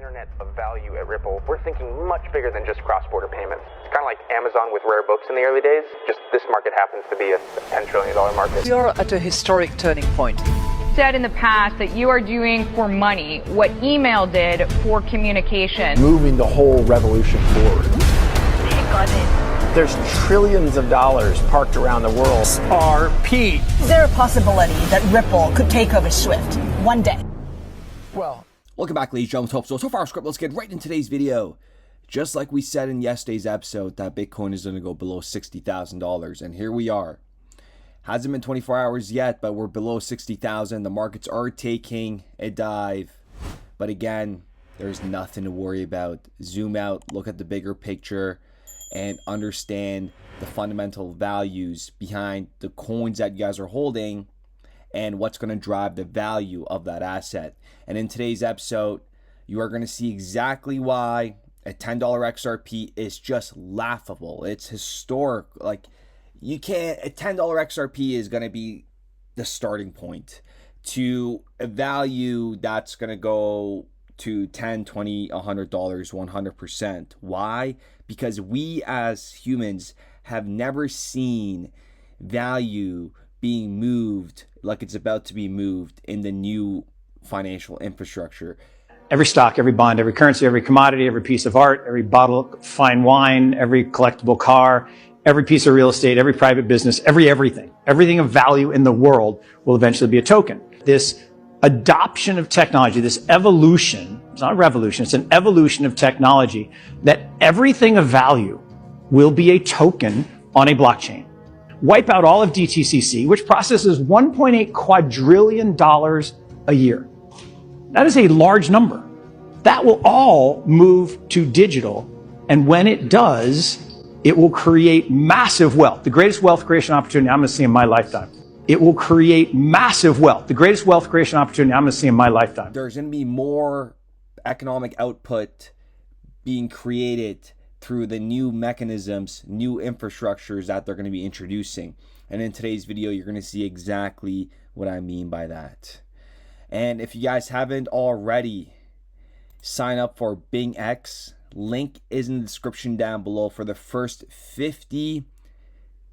internet of value at Ripple, we're thinking much bigger than just cross-border payments. It's kind of like Amazon with rare books in the early days, just this market happens to be a $10 trillion market. We are at a historic turning point. Said in the past that you are doing for money what email did for communication. Moving the whole revolution forward. Take on it. There's trillions of dollars parked around the world. XRP. Is there a possibility that Ripple could take over Swift one day? Well, welcome back, ladies and gentlemen. So far, script. Let's get right into today's video. Just like we said in yesterday's episode, that Bitcoin is going to go below $60,000, and here we are. Hasn't been 24 hours yet, but we're below 60,000. The markets are taking a dive, but again, there's nothing to worry about. Zoom out, look at the bigger picture, and understand the fundamental values behind the coins that you guys are holding and what's going to drive the value of that asset. And in today's episode, you are going to see exactly why a $10 XRP is just laughable. It's historic. Like, you can't, a $10 XRP is going to be the starting point to a value that's going to go to $10, $20, $100, 100%. Why? Because we as humans have never seen value being moved like it's about to be moved in the new financial infrastructure. Every stock, every bond, every currency, every commodity, every piece of art, every bottle of fine wine, every collectible car, every piece of real estate, every private business, everything of value in the world will eventually be a token. This adoption of technology, this evolution, it's not a revolution, it's an evolution of technology, that everything of value will be a token on a blockchain. Wipe out all of DTCC, which processes $1.8 quadrillion a year. That is a large number. That will all move to digital, and when it does, it will create massive wealth, the greatest wealth creation opportunity I'm going to see in my lifetime. It will create massive wealth, the greatest wealth creation opportunity I'm going to see in my lifetime. There's going to be more economic output being created through the new mechanisms, new infrastructures that they're going to be introducing. And in today's video, you're going to see exactly what I mean by that. And if you guys haven't already, sign up for Bing X. Link is in the description down below. For the first 50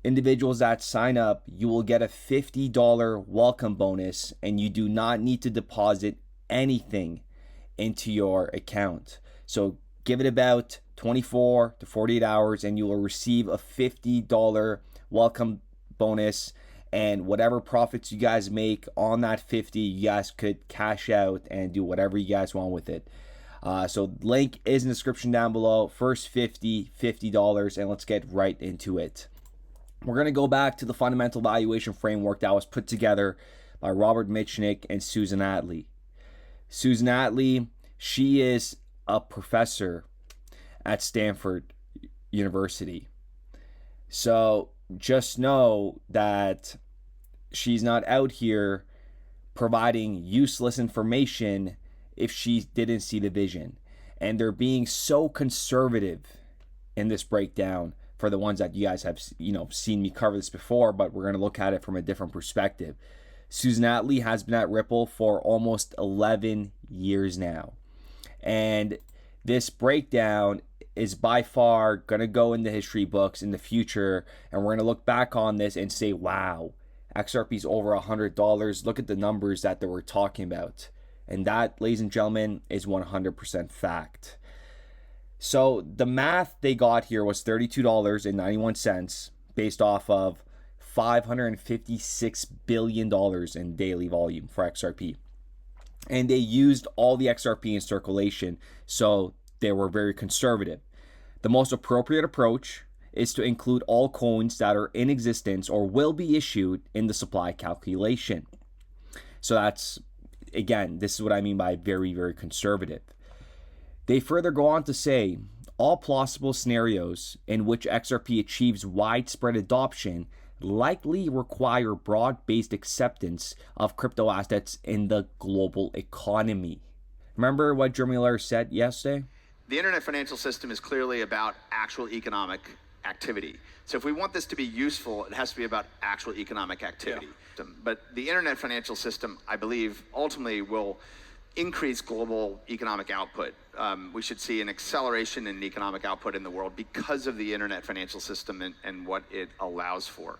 individuals that sign up, you will get a $50 welcome bonus, and you do not need to deposit anything into your account. So give it about 24 to 48 hours and you will receive a $50 welcome bonus, and whatever profits you guys make on that 50, you guys could cash out and do whatever you guys want with it. So link is in the description down below. First 50, $50, and let's get right into it. We're going to go back to the fundamental valuation framework that was put together by Robert Mitchnick and Susan Attlee. Susan Attlee, she is a professor at Stanford University. So just know that she's not out here providing useless information if she didn't see the vision. And they're being so conservative in this breakdown for the ones that you guys have, seen me cover this before, but we're going to look at it from a different perspective. Susan Attlee has been at Ripple for almost 11 years now. And this breakdown is by far going to go in the history books in the future. And we're going to look back on this and say, wow, XRP's over $100. Look at the numbers that they were talking about. And that, ladies and gentlemen, is 100% fact. So the math they got here was $32.91 based off of $556 billion in daily volume for XRP. And they used all the XRP in circulation, so they were very conservative. The most appropriate approach is to include all coins that are in existence or will be issued in the supply calculation. So that's, again, this is what I mean by very, very conservative. They further go on to say, all plausible scenarios in which XRP achieves widespread adoption likely require broad-based acceptance of crypto assets in the global economy. Remember what Jeremy Allaire said yesterday? The internet financial system is clearly about actual economic activity. So if we want this to be useful, it has to be about actual economic activity. Yeah. But the internet financial system, I believe, ultimately will increase global economic output. We should see an acceleration in economic output in the world because of the internet financial system and what it allows for.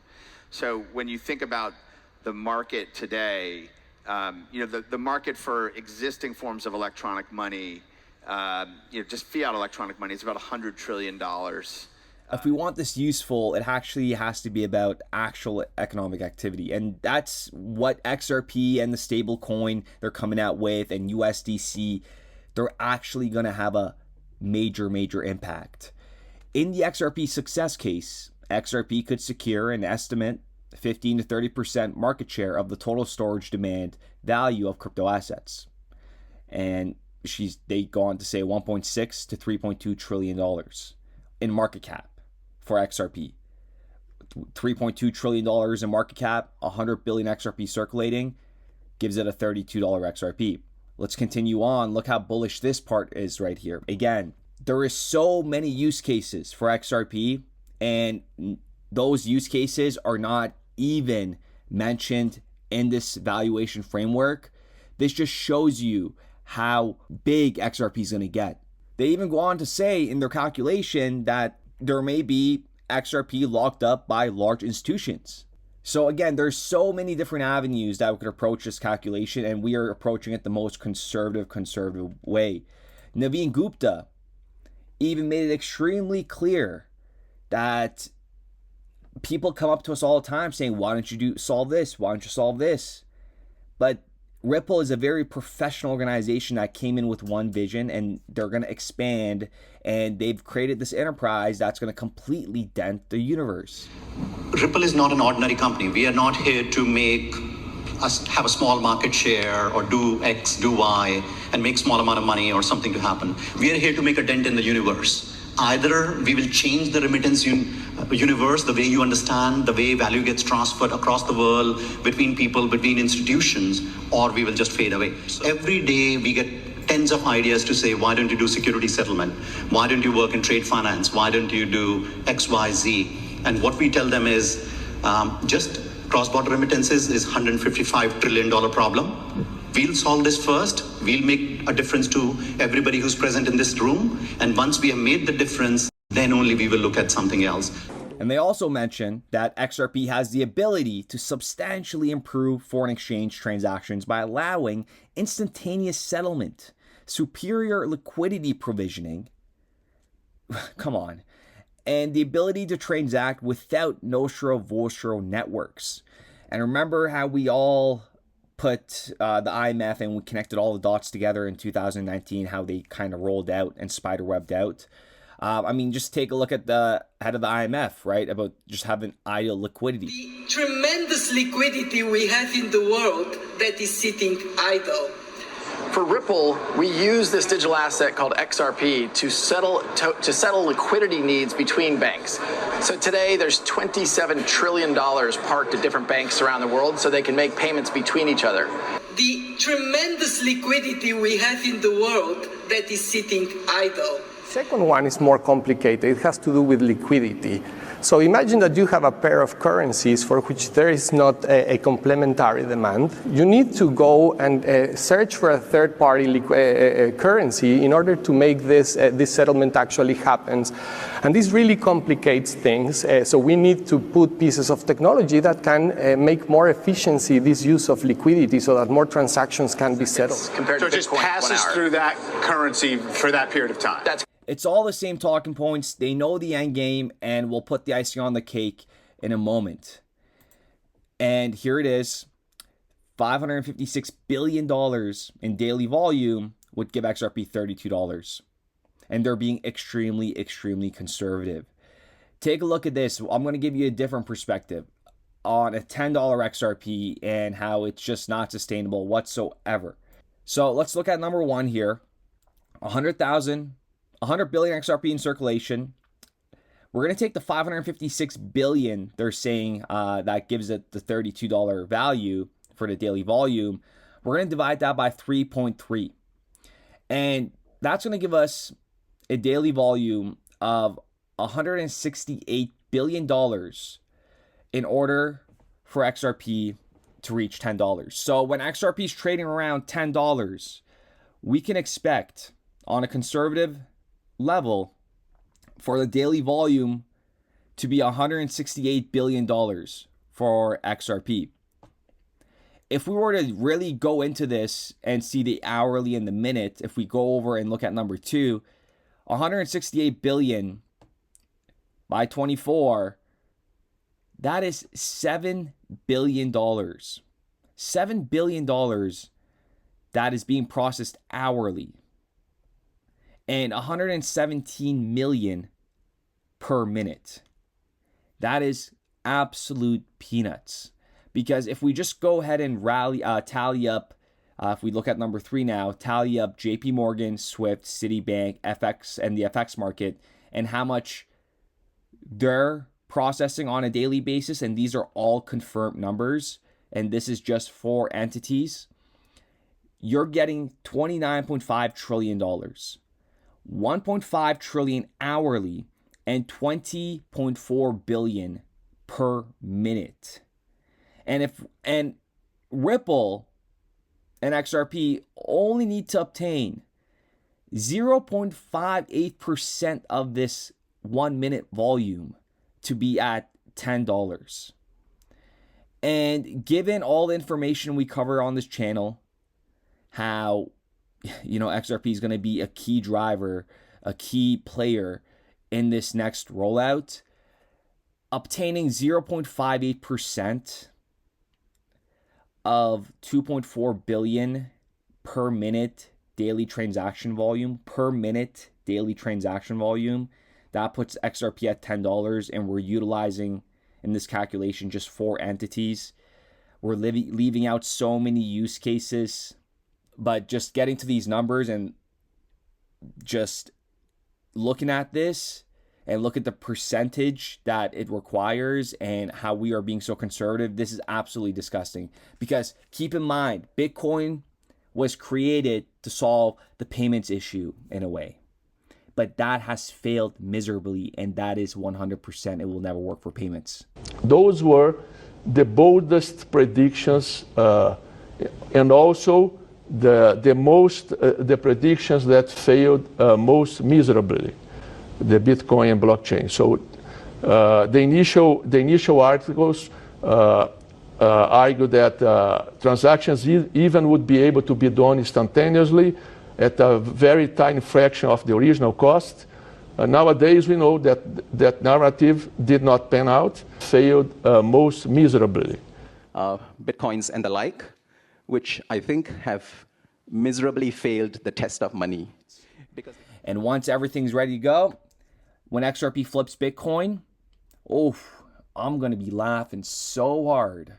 So when you think about the market today, the market for existing forms of electronic money, just fiat electronic money, is about $100 trillion. If we want this useful, it actually has to be about actual economic activity. And that's what XRP and the stable coin they're coming out with, and USDC, they're actually going to have a major, major impact. In the XRP success case, XRP could secure an estimate 15 to 30% market share of the total storage demand value of crypto assets. And they go on to say $1.6 to $3.2 trillion in market cap for XRP. $3.2 trillion in market cap, 100 billion XRP circulating, gives it a $32 XRP. Let's continue on. Look how bullish this part is right here. Again, there is so many use cases for XRP, and those use cases are not even mentioned in this valuation framework. This just shows you how big XRP is going to get. They even go on to say in their calculation that there may be XRP locked up by large institutions. So again, there's so many different avenues that we could approach this calculation, and we are approaching it the most conservative way. Naveen Gupta even made it extremely clear that people come up to us all the time saying, why don't you solve this? Why don't you solve this? But Ripple is a very professional organization that came in with one vision, and they're going to expand, and they've created this enterprise that's going to completely dent the universe. Ripple is not an ordinary company. We are not here to make us have a small market share or do X, do Y, and make small amount of money or something to happen. We are here to make a dent in the universe. Either we will change the remittance universe, the way you understand, the way value gets transferred across the world, between people, between institutions, or we will just fade away. So every day we get tens of ideas to say, why don't you do security settlement? Why don't you work in trade finance? Why don't you do X, Y, Z? And what we tell them is just cross-border remittances is $155 trillion problem. We'll solve this first. We'll make a difference to everybody who's present in this room. And once we have made the difference, then only we will look at something else. And they also mention that XRP has the ability to substantially improve foreign exchange transactions by allowing instantaneous settlement, superior liquidity provisioning, come on, and the ability to transact without Nostro-Vostro networks. And remember how we all put the IMF and we connected all the dots together in 2019, how they kind of rolled out and spiderwebbed out. I mean, just take a look at the head of the IMF, right? About just having idle liquidity. The tremendous liquidity we have in the world that is sitting idle. For Ripple, we use this digital asset called XRP to settle liquidity needs between banks. So today there's $27 trillion parked at different banks around the world so they can make payments between each other. The tremendous liquidity we have in the world that is sitting idle. Second one is more complicated. It has to do with liquidity. So imagine that you have a pair of currencies for which there is not a complementary demand. You need to go and search for a third-party currency in order to make this settlement actually happen. And this really complicates things. So we need to put pieces of technology that can make more efficiency this use of liquidity so that more transactions can be settled. So it just passes through that currency for that period of time. It's all the same talking points. They know the end game, and we'll put the icing on the cake in a moment. And here it is. $556 billion in daily volume would give XRP $32. And they're being extremely, extremely conservative. Take a look at this. I'm going to give you a different perspective on a $10 XRP and how it's just not sustainable whatsoever. So let's look at number one here. 100 billion XRP in circulation. We're going to take the 556 billion they're saying that gives it the $32 value for the daily volume. We're going to divide that by 3.3. And that's going to give us a daily volume of $168 billion in order for XRP to reach $10. So when XRP is trading around $10, we can expect on a conservative level for the daily volume to be $168 billion for XRP. If we were to really go into this and see the hourly and the minute, if we go over and look at number 2, 168 billion by 24, that is $7 billion. $7 billion that is being processed hourly. And 117 million per minute. That is absolute peanuts. Because if we just go ahead and tally up, if we look at number 3 now, tally up JP Morgan, Swift, Citibank, FX, and the FX market, and how much they're processing on a daily basis, and these are all confirmed numbers, and this is just 4 entities, you're getting $29.5 trillion. 1.5 trillion hourly, and 20.4 billion per minute. And Ripple and XRP only need to obtain 0.58% of this 1 minute volume to be at $10. And given all the information we cover on this channel, how XRP is going to be a key driver, a key player in this next rollout, obtaining 0.58% of 2.4 billion per minute daily transaction volume, that puts XRP at $10, and we're utilizing in this calculation just 4 entities. We're leaving out so many use cases, but just getting to these numbers and just looking at this and look at the percentage that it requires and how we are being so conservative, this is absolutely disgusting. Because keep in mind, Bitcoin was created to solve the payments issue in a way. But that has failed miserably, and that is 100%. It will never work for payments. Those were the boldest predictions, and also the predictions that failed most miserably, the Bitcoin and blockchain. So the initial articles argue that transactions even would be able to be done instantaneously at a very tiny fraction of the original cost. Nowadays, we know that that narrative did not pan out, failed most miserably. Bitcoins and the like, which I think have miserably failed the test of money. And once everything's ready to go, when XRP flips Bitcoin, I'm going to be laughing so hard.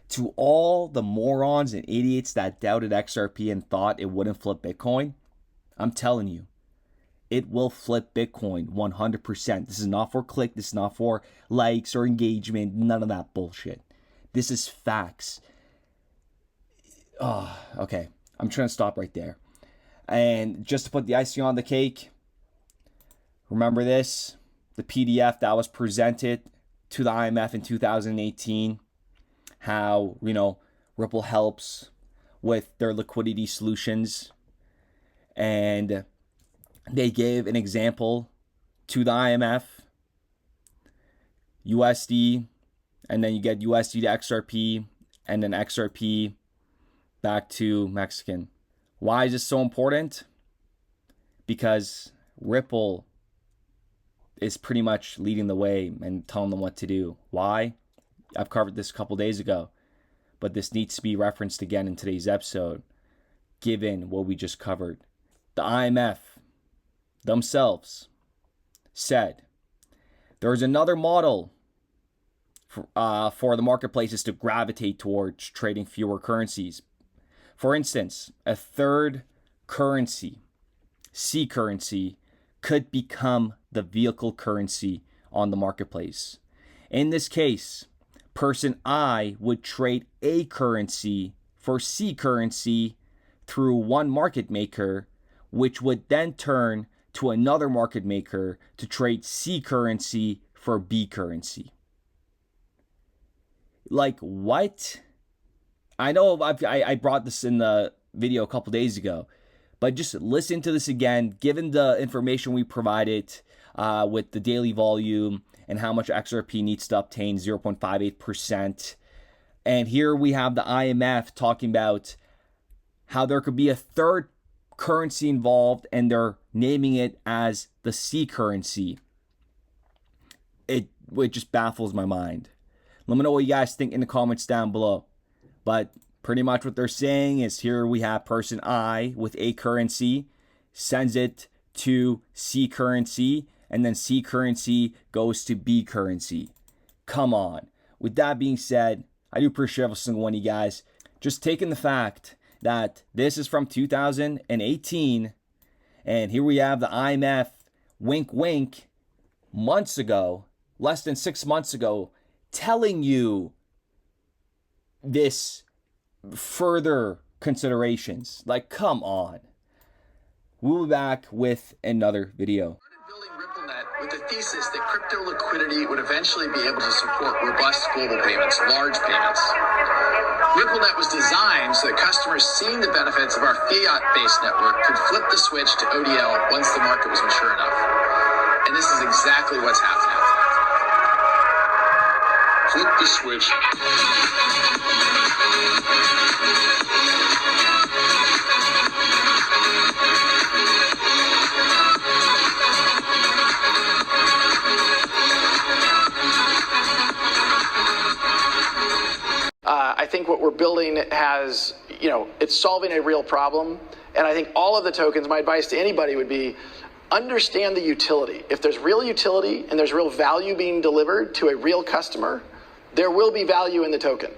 To all the morons and idiots that doubted XRP and thought it wouldn't flip Bitcoin, I'm telling you, it will flip Bitcoin 100%. This is not for click. This is not for likes or engagement. None of that bullshit. This is facts. Okay. I'm trying to stop right there. And just to put the icing on the cake, remember this, the PDF that was presented to the IMF in 2018, how, Ripple helps with their liquidity solutions. And they gave an example to the IMF, USD, and then you get USD to XRP, and then XRP back to Mexican. Why is this so important? Because Ripple is pretty much leading the way and telling them what to do. Why? I've covered this a couple days ago, but this needs to be referenced again in today's episode, given what we just covered. The IMF themselves said there's another model for the marketplaces to gravitate towards trading fewer currencies. For instance, a third currency, C currency, could become the vehicle currency on the marketplace. In this case, person I would trade A currency for C currency through one market maker, which would then turn to another market maker to trade C currency for B currency. Like, what? I know I brought this in the video a couple days ago, but just listen to this again, given the information we provided with the daily volume and how much XRP needs to obtain 0.58%. And here we have the IMF talking about how there could be a third currency involved, and they're naming it as the C currency. It just baffles my mind. Let me know what you guys think in the comments down below. But pretty much what they're saying is here we have person I with A currency, sends it to C currency, and then C currency goes to B currency. Come on. With that being said, I do appreciate every single one of you guys. Just taking the fact that this is from 2018, and here we have the IMF, wink wink, months ago, less than 6 months ago, telling you this further considerations. Like, come on. We'll be back with another video. Building RippleNet with the thesis that crypto liquidity would eventually be able to support robust global payments, large payments. RippleNet was designed so that customers seeing the benefits of our fiat-based network could flip the switch to ODL once the market was mature enough. And this is exactly what's happening. Flip the switch. I think what we're building has, it's solving a real problem. And I think all of the tokens, my advice to anybody would be, understand the utility. If there's real utility and there's real value being delivered to a real customer, there will be value in the token.